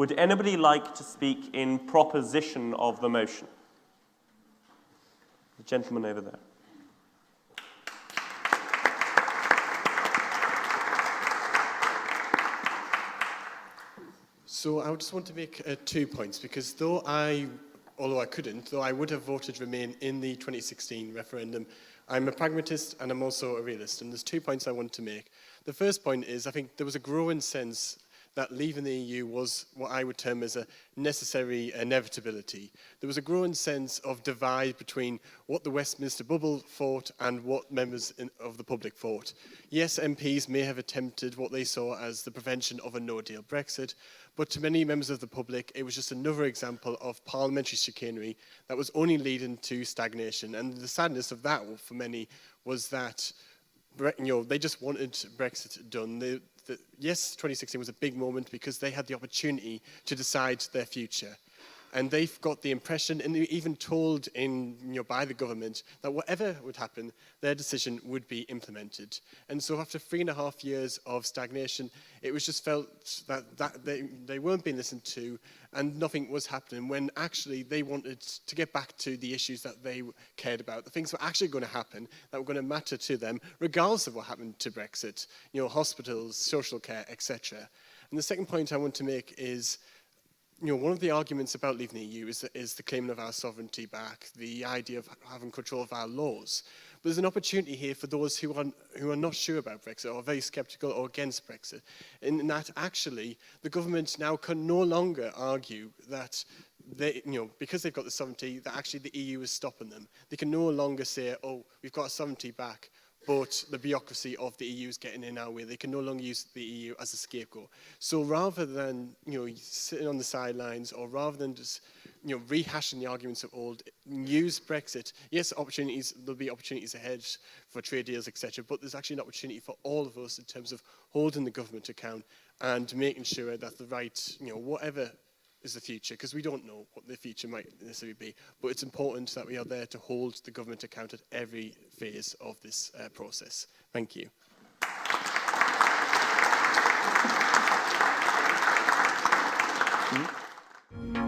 Would anybody like to speak in proposition of the motion? The gentleman over there. So I just want to make 2 points, because although I would have voted Remain in the 2016 referendum, I'm a pragmatist and I'm also a realist, and there's 2 points I want to make. The first point is I think there was a growing sense that leaving the EU was what I would term as a necessary inevitability. There was a growing sense of divide between what the Westminster bubble thought and what members of the public thought. Yes, MPs may have attempted what they saw as the prevention of a no-deal Brexit, but to many members of the public, it was just another example of parliamentary chicanery that was only leading to stagnation. And the sadness of that for many was that they just wanted Brexit done. Yes, 2016 was a big moment because they had the opportunity to decide their future. And they've got the impression, and even told by the government, that whatever would happen, their decision would be implemented. And so after 3.5 years of stagnation, it was just felt that they weren't being listened to and nothing was happening, when actually they wanted to get back to the issues that they cared about, the things that were actually going to happen, that were going to matter to them, regardless of what happened to Brexit, hospitals, social care, etc. And the second point I want to make is, one of the arguments about leaving the EU is the claiming of our sovereignty back, the idea of having control of our laws. But there's an opportunity here for those who are not sure about Brexit, or very sceptical or against Brexit, in that actually the government now can no longer argue that because they've got the sovereignty, that actually the EU is stopping them. They can no longer say, oh, we've got our sovereignty back, but the bureaucracy of the EU is getting in our way. They can no longer use the EU as a scapegoat. So rather than sitting on the sidelines, or rather than just rehashing the arguments of old, use Brexit. Yes, there'll be opportunities ahead for trade deals, etc. But there's actually an opportunity for all of us in terms of holding the government account and making sure that the right, whatever is the future, because we don't know what the future might necessarily be, but it's important that we are there to hold the government account at every phase of this process. Thank you. Mm-hmm.